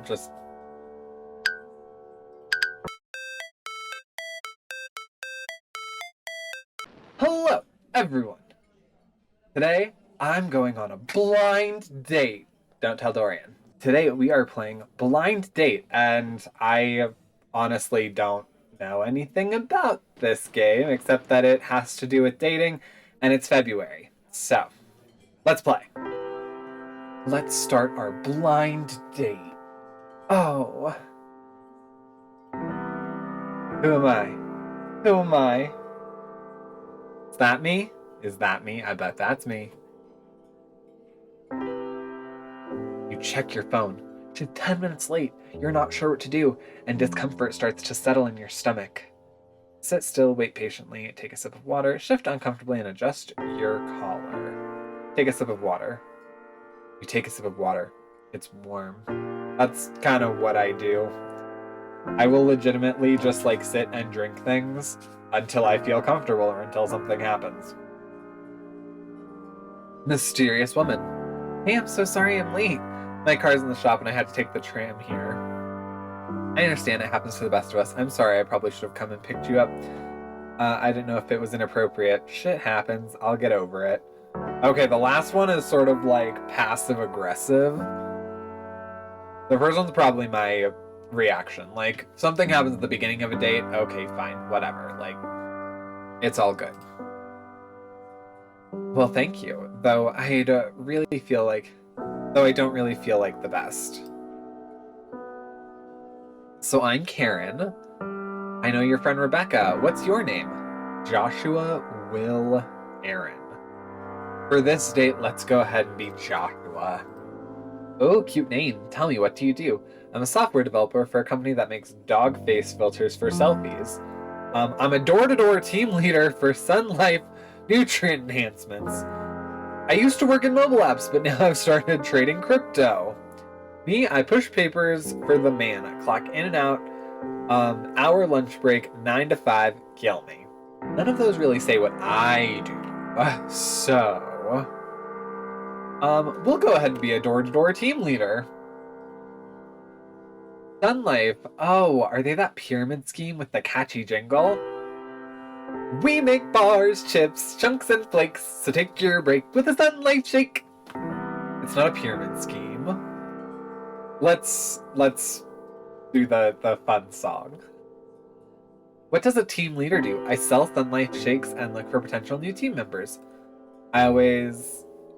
just... Hello, everyone! Today, I'm going on a blind date. Don't tell Dorian. Today, we are playing Blind Date, and I honestly don't know anything about this game, except that it has to do with dating, and it's February. So, let's play. Let's start our blind date. Oh. Who am I? Who am I? Is that me? Is that me? I bet that's me. You check your phone. Just 10 minutes late. You're not sure what to do, and discomfort starts to settle in your stomach. Sit still, wait patiently, take a sip of water, shift uncomfortably, and adjust your collar. Take a sip of water. You take a sip of water. It's warm. That's kind of what I do. I will legitimately just like sit and drink things until I feel comfortable or until something happens. Mysterious woman. Hey, I'm so sorry I'm late. My car's in the shop and I had to take the tram here. I understand, it happens to the best of us. I'm sorry, I probably should have come and picked you up. I didn't know if it was inappropriate. Shit happens, I'll get over it. Okay, the last one is sort of like passive-aggressive. The first one's probably my reaction. Like, something happens at the beginning of a date, okay, fine, whatever. Like, it's all good. Well, thank you. Though I don't really feel like the best. So I'm Karen. I know your friend Rebecca. What's your name? Joshua Will Aaron. For this date, let's go ahead and be Joshua. Oh, cute name. Tell me, what do you do? I'm a software developer for a company that makes dog face filters for selfies. I'm a door-to-door team leader for Sun Life nutrient enhancements. I used to work in mobile apps, but now I've started trading crypto. Me, I push papers for the man. I clock in and out. Hour lunch break, 9 to 5, kill me. None of those really say what I do. We'll go ahead and be a door-to-door team leader. Sun Life. Oh, are they that pyramid scheme with the catchy jingle? We make bars, chips, chunks, and flakes, so take your break with a Sun Life shake. It's not a pyramid scheme. Let's do the fun song. What does a team leader do? I sell Sun Life shakes and look for potential new team members.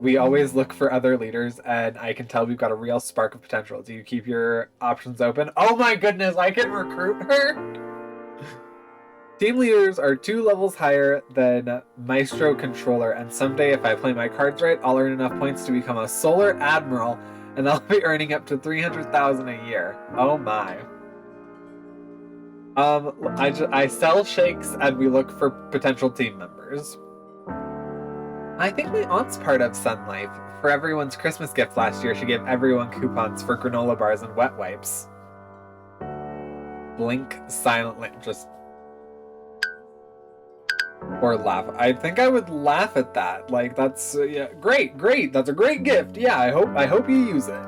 We always look for other leaders, and I can tell we've got a real spark of potential. Do you keep your options open? Oh my goodness, I can recruit her! Team leaders are 2 levels higher than Maestro Controller, and someday if I play my cards right, I'll earn enough points to become a Solar Admiral, and I'll be earning up to 300,000 a year. Oh my. I sell shakes, and we look for potential team members. I think my aunt's part of Sun Life. For everyone's Christmas gift last year, she gave everyone coupons for granola bars and wet wipes. Blink silently, just... Or laugh. I think I would laugh at that. Like, that's... yeah, great, that's a great gift. Yeah, I hope you use it.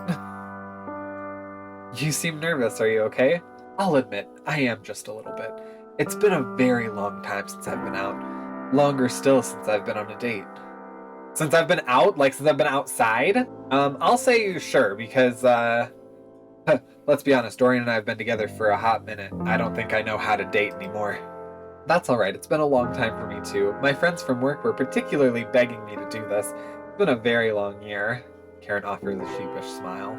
You seem nervous, are you okay? I'll admit, I am just a little bit. It's been a very long time since I've been out. Longer still since I've been on a date. Since I've been out? Like, since I've been outside? I'll say sure, because, let's be honest, Dorian and I have been together for a hot minute. I don't think I know how to date anymore. That's alright, it's been a long time for me too. My friends from work were particularly begging me to do this. It's been a very long year. Karen offers a sheepish smile.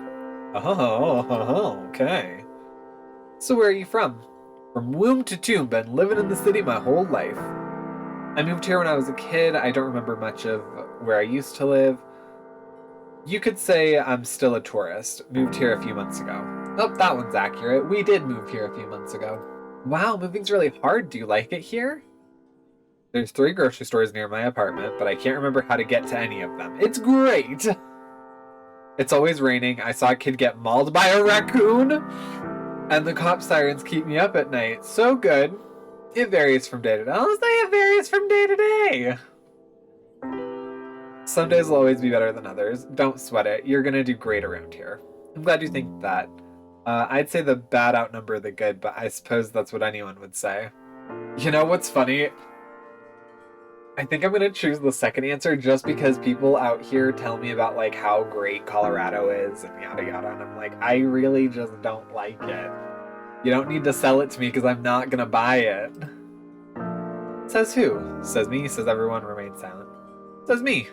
Oh, okay. So where are you from? From womb to tomb, been living in the city my whole life. I moved here when I was a kid. I don't remember much of where I used to live. You could say I'm still a tourist. Moved here a few months ago. Oh, that one's accurate. We did move here a few months ago. Wow, moving's really hard. Do you like it here? There's 3 grocery stores near my apartment, but I can't remember how to get to any of them. It's great! It's always raining. I saw a kid get mauled by a raccoon! And the cop sirens keep me up at night. So good. It varies from day to day. I'll say it varies from day to day. Some days will always be better than others. Don't sweat it. You're gonna do great around here. I'm glad you think that. I'd say the bad outnumber the good, but I suppose that's what anyone would say. You know what's funny? I think I'm gonna choose the second answer just because people out here tell me about like how great Colorado is and yada yada, and I'm like, I really just don't like it. You don't need to sell it to me because I'm not gonna buy it. Says who? Says me, says everyone, remain silent. Says me.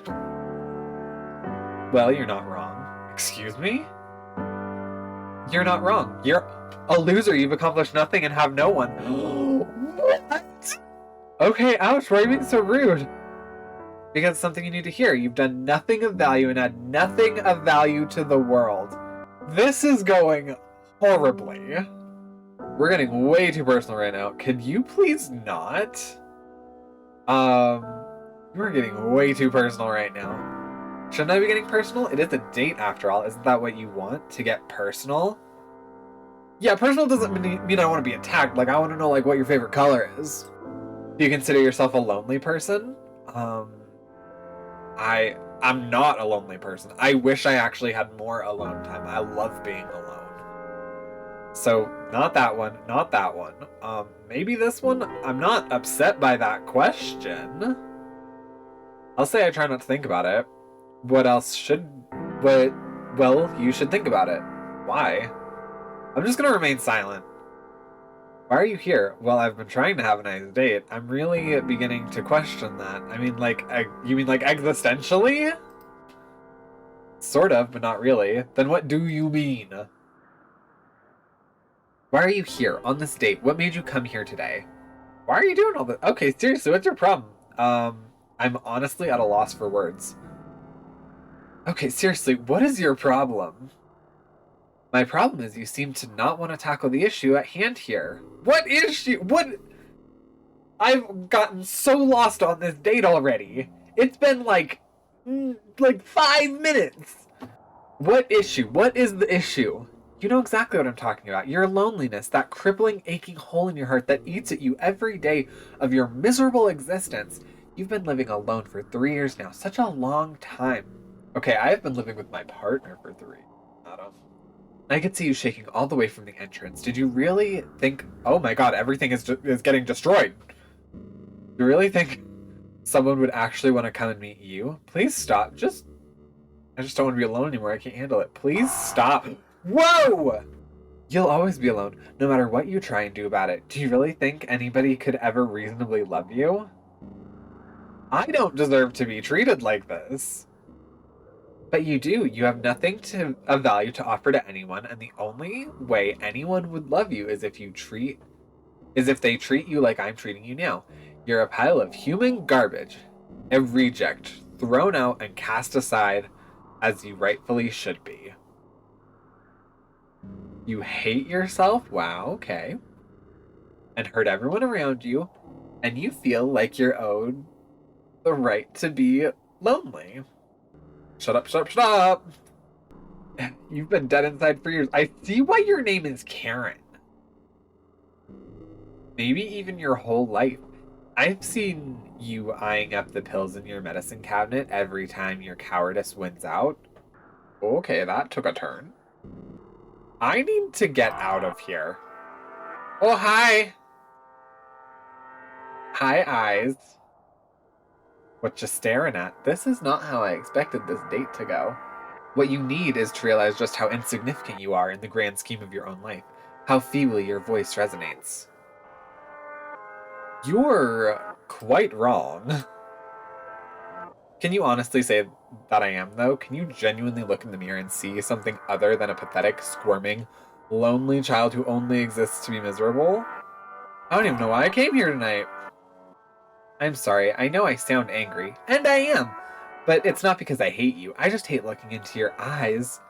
Well, you're not wrong. Excuse me? You're not wrong. You're a loser. You've accomplished nothing and have no one. What? Okay, ouch, why are you being so rude? Because it's something you need to hear. You've done nothing of value and add nothing of value to the world. This is going horribly. We're getting way too personal right now. Could you please not? We're getting way too personal right now. Shouldn't I be getting personal? It is a date after all. Isn't that what you want? To get personal? Yeah, personal doesn't mean I want to be attacked. Like, I want to know, like, what your favorite color is. Do you consider yourself a lonely person? I'm not a lonely person. I wish I actually had more alone time. I love being alone. So, not that one, not that one. Maybe this one? I'm not upset by that question. I'll say I try not to think about it. What else should... Well, you should think about it. Why? I'm just gonna remain silent. Why are you here? Well, I've been trying to have a nice date. I'm really beginning to question that. I mean, like, you mean like existentially? Sort of, but not really. Then what do you mean? Why are you here on this date? What made you come here today? Why are you doing all this? Okay, seriously, what's your problem? I'm honestly at a loss for words. Okay, seriously, what is your problem? My problem is you seem to not want to tackle the issue at hand here. What issue? What? I've gotten so lost on this date already. It's been like 5 minutes. What issue? What is the issue? You know exactly what I'm talking about. Your loneliness, that crippling, aching hole in your heart that eats at you every day of your miserable existence. You've been living alone for 3 years now. Such a long time. Okay, I have been living with my partner for 3. Adam. I could see you shaking all the way from the entrance. Did you really think... Oh my god, everything is getting destroyed. You really think someone would actually want to come and meet you? Please stop. I just don't want to be alone anymore. I can't handle it. Please stop. Whoa! You'll always be alone, no matter what you try and do about it. Do you really think anybody could ever reasonably love you? I don't deserve to be treated like this. But you do. You have nothing of value to offer to anyone, and the only way anyone would love you is if they treat you like I'm treating you now. You're a pile of human garbage, a reject, thrown out and cast aside as you rightfully should be. You hate yourself? Wow, okay. And hurt everyone around you, and you feel like you're owed the right to be lonely. Shut up, shut up, shut up! You've been dead inside for years. I see why your name is Karen. Maybe even your whole life. I've seen you eyeing up the pills in your medicine cabinet every time your cowardice wins out. Okay, that took a turn. I need to get out of here. Oh, hi! Hi, eyes. What you staring at? This is not how I expected this date to go. What you need is to realize just how insignificant you are in the grand scheme of your own life. How feebly your voice resonates. You're quite wrong. Can you honestly say that I am, though? Can you genuinely look in the mirror and see something other than a pathetic, squirming, lonely child who only exists to be miserable? I don't even know why I came here tonight. I'm sorry, I know I sound angry, and I am, but it's not because I hate you. I just hate looking into your eyes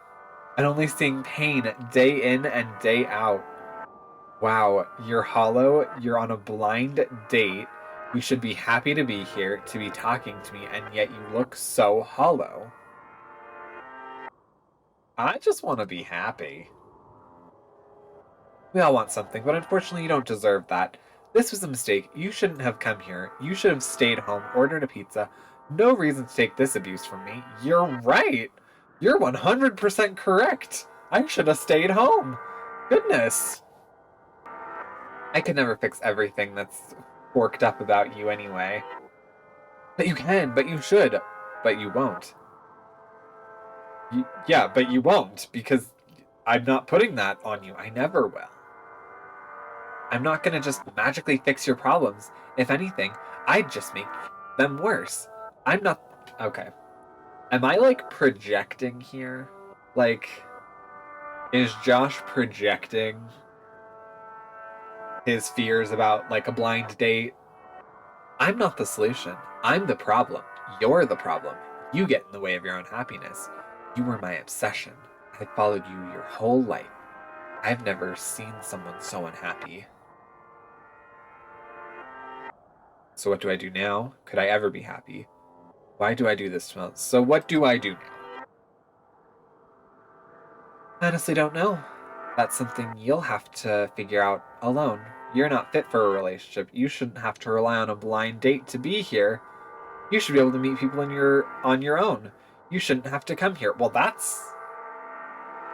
and only seeing pain day in and day out. Wow, you're hollow, you're on a blind date, you should be happy to be here, to be talking to me, and yet you look so hollow. I just want to be happy. We all want something, but unfortunately you don't deserve that. This was a mistake. You shouldn't have come here. You should have stayed home, ordered a pizza. No reason to take this abuse from me. You're right. You're 100% correct. I should have stayed home. Goodness! I could never fix everything that's forked up about you anyway. But you can, but you should. But you won't. Yeah, but you won't, because I'm not putting that on you. I never will. I'm not gonna just magically fix your problems. If anything, I'd just make them worse. I'm not. Okay. Am I, like, projecting here? Like, is Josh projecting his fears about, like, a blind date? I'm not the solution. I'm the problem. You're the problem. You get in the way of your own happiness. You were my obsession. I followed you your whole life. I've never seen someone so unhappy. So what do I do now? Could I ever be happy? Why do I do this to myself? So what do I do now? I honestly don't know. That's something you'll have to figure out alone. You're not fit for a relationship. You shouldn't have to rely on a blind date to be here. You should be able to meet people on your own. You shouldn't have to come here. Well, that's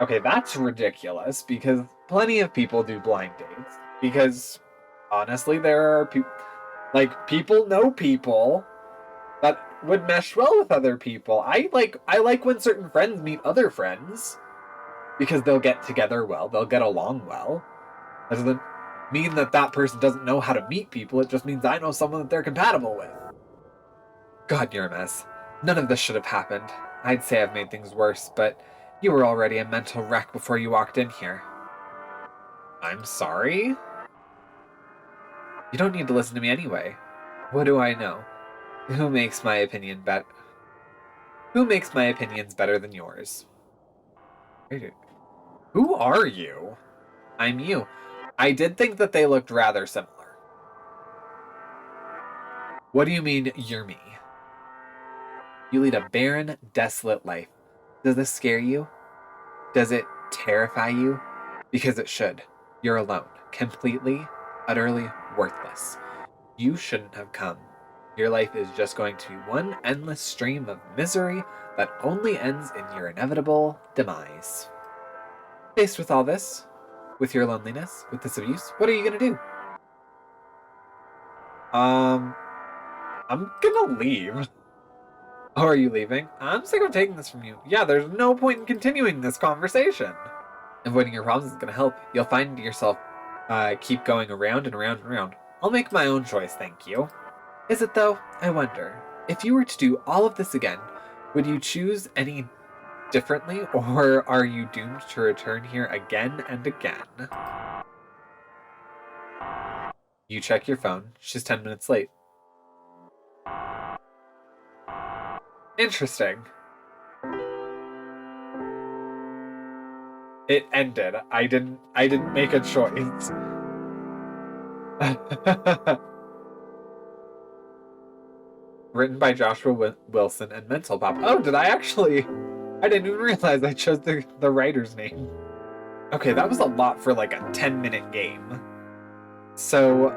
okay, that's ridiculous because plenty of people do blind dates. Because honestly, there are people know people that would mesh well with other people. I like when certain friends meet other friends because they'll get together well, they'll get along well. That doesn't mean that that person doesn't know how to meet people. It just means I know someone that they're compatible with. God, you're a mess. None of this should have happened. I'd say I've made things worse, but you were already a mental wreck before you walked in here. I'm sorry? You don't need to listen to me anyway. What do I know? Who makes my opinion bet? Who makes my opinions better than yours? Who are you? I'm you. I did think that they looked rather similar. What do you mean, you're me? You lead a barren, desolate life. Does this scare you? Does it terrify you? Because it should. You're alone. Completely, utterly worthless. You shouldn't have come. Your life is just going to be one endless stream of misery that only ends in your inevitable demise. Faced with all this, with your loneliness, with this abuse, what are you gonna do? I'm gonna leave. Oh, are you leaving? I'm sick of taking this from you. Yeah, there's no point in continuing this conversation. Avoiding your problems isn't gonna help. You'll find yourself keep going around and around and around. I'll make my own choice, thank you. Is it though? I wonder. If you were to do all of this again, would you choose any differently, or are you doomed to return here again and again? You check your phone. She's 10 minutes late. Interesting. It ended. I didn't make a choice. Written by Joshua Wilson and Mental Pop. Oh, did I actually? I didn't even realize I chose the writer's name. Okay, that was a lot for like a 10-minute game. So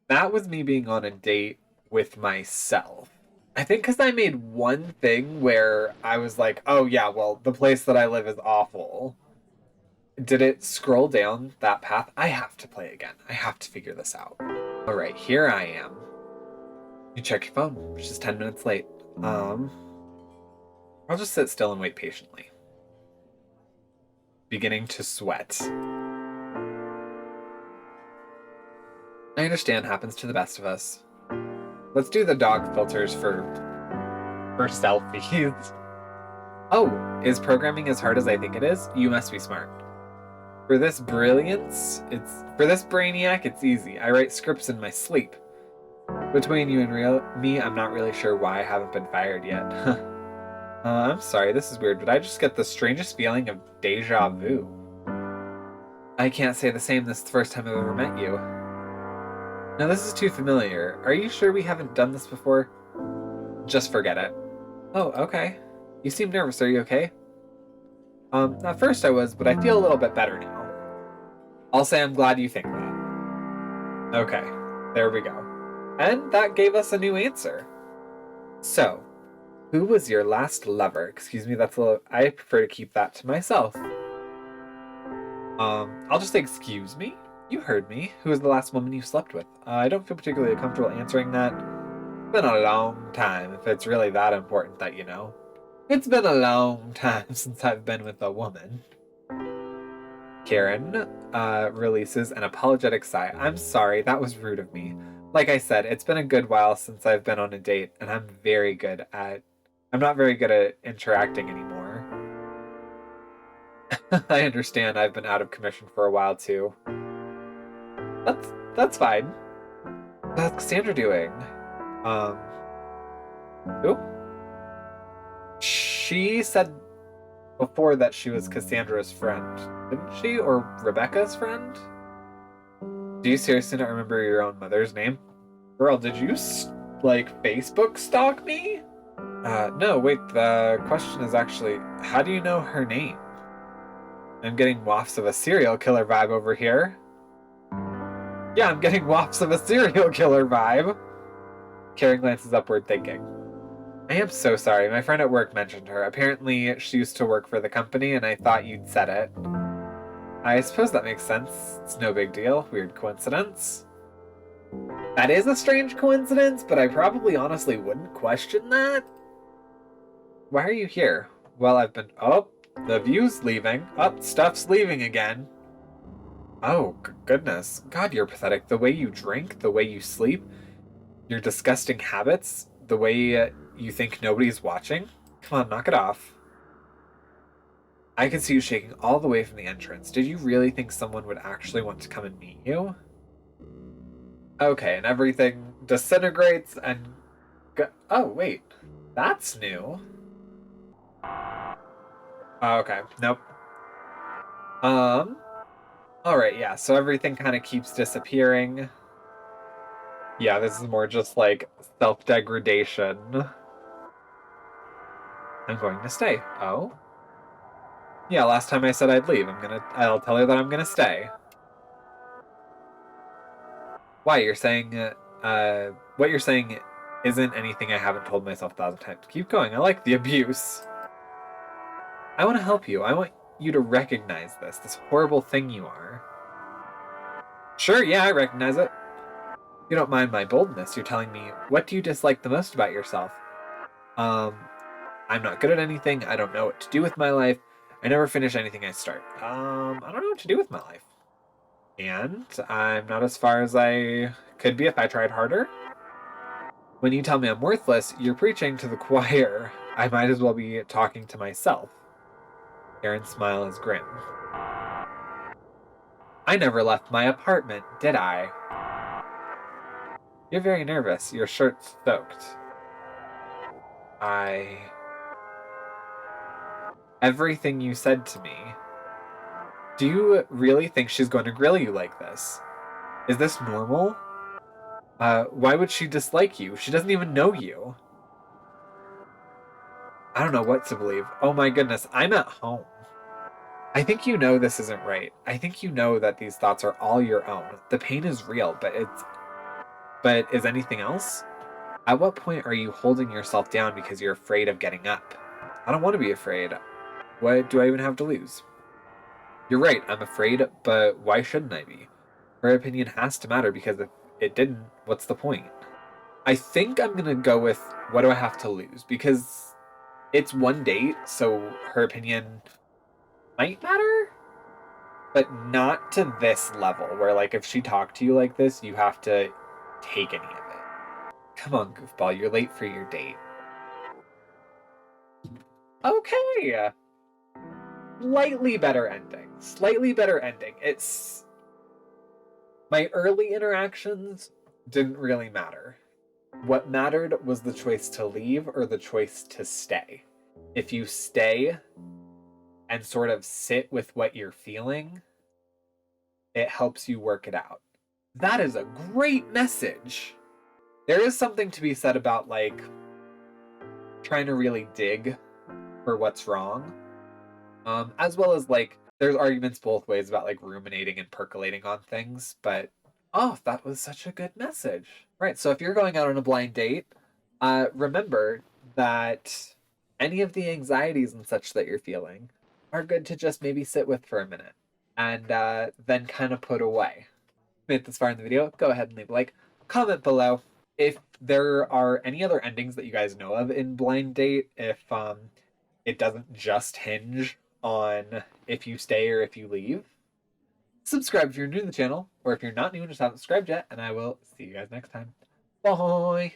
that was me being on a date with myself. I think because I made one thing where I was like, oh yeah, well, the place that I live is awful. Did it scroll down that path? I have to play again. I have to figure this out. All right, here I am. You check your phone. She's 10 minutes late. I'll just sit still and wait patiently. Beginning to sweat. I understand happens to the best of us. Let's do the dog filters for selfies. Oh, is programming as hard as I think it is? You must be smart. For this brainiac, it's easy. I write scripts in my sleep. Between you and me, I'm not really sure why I haven't been fired yet. I'm sorry, this is weird, but I just get the strangest feeling of deja vu. I can't say the same. This is the first time I've ever met you. No, this is too familiar. Are you sure we haven't done this before? Just forget it. Oh, okay. You seem nervous. Are you okay? At first I was, but I feel a little bit better now. I'll say I'm glad you think that. Okay, there we go. And that gave us a new answer. So, who was your last lover? Excuse me, I prefer to keep that to myself. I'll just say, excuse me? You heard me. Who was the last woman you slept with? I don't feel particularly comfortable answering that. It's been a long time, if it's really that important that you know. It's been a long time since I've been with a woman. Karen releases an apologetic sigh. I'm sorry, that was rude of me. Like I said, it's been a good while since I've been on a date, and I'm not very good at interacting anymore. I understand I've been out of commission for a while too. That's fine. How's Cassandra doing? Um, who? She said before that she was Cassandra's friend, didn't she? Or Rebecca's friend? Do you seriously not remember your own mother's name? Girl, did you, Facebook stalk me? No, wait, the question is actually, how do you know her name? I'm getting wafts of a serial killer vibe over here. Yeah, I'm getting wafts of a serial killer vibe. Karen glances upward, thinking. I am so sorry. My friend at work mentioned her. Apparently, she used to work for the company, and I thought you'd said it. I suppose that makes sense. It's no big deal. Weird coincidence. That is a strange coincidence, but I probably honestly wouldn't question that. Why are you here? Well, I've been... Oh, the view's leaving. Oh, stuff's leaving again. Oh, goodness. God, you're pathetic. The way you drink, the way you sleep, your disgusting habits, the way you think nobody's watching. Come on, knock it off. I could see you shaking all the way from the entrance. Did you really think someone would actually want to come and meet you? Okay, and everything disintegrates and... Oh, wait. That's new. Oh, okay, nope. Alright, yeah, so everything kind of keeps disappearing. Yeah, this is more just like self-degradation. I'm going to stay. Oh? Yeah, last time I said I'd leave. I'll tell her that I'm gonna stay. Why, you're saying, what you're saying isn't anything I haven't told myself 1,000 times. Keep going, I like the abuse. I want to help you. I want you to recognize this horrible thing you are. Sure, yeah, I recognize it. If you don't mind my boldness, you're telling me, what do you dislike the most about yourself? I'm not good at anything. I don't know what to do with my life. I never finish anything I start. I don't know what to do with my life. And I'm not as far as I could be if I tried harder. When you tell me I'm worthless, you're preaching to the choir. I might as well be talking to myself. Karen's smile is grim. I never left my apartment, did I? You're very nervous. Your shirt's soaked. Everything you said to me. Do you really think she's going to grill you like this? Is this normal? Why would she dislike you? She doesn't even know you. I don't know what to believe. Oh my goodness, I'm at home. I think you know this isn't right. I think you know that these thoughts are all your own. The pain is real, but is anything else? At what point are you holding yourself down because you're afraid of getting up? I don't want to be afraid. What do I even have to lose? You're right, I'm afraid, but why shouldn't I be? Her opinion has to matter because if it didn't, what's the point? I think I'm gonna go with what do I have to lose? Because it's one date, so her opinion might matter, but not to this level where, like, if she talked to you like this, you have to take any of it. Come on, goofball, you're late for your date. Okay. Slightly better ending. Slightly better ending. It's... My early interactions didn't really matter. What mattered was the choice to leave or the choice to stay. If you stay and sort of sit with what you're feeling, it helps you work it out. That is a great message. There is something to be said about, like, trying to really dig for what's wrong. As well as, like, there's arguments both ways about, like, ruminating and percolating on things, but, oh, that was such a good message. Right, so if you're going out on a blind date, remember that any of the anxieties and such that you're feeling are good to just maybe sit with for a minute. and then kind of put away. Made it this far in the video, go ahead and leave a like. Comment below if there are any other endings that you guys know of in Blind Date, if it doesn't just hinge on if you stay or if you leave. Subscribe if you're new to the channel, or if you're not new and just haven't subscribed yet, and I will see you guys next time. Bye!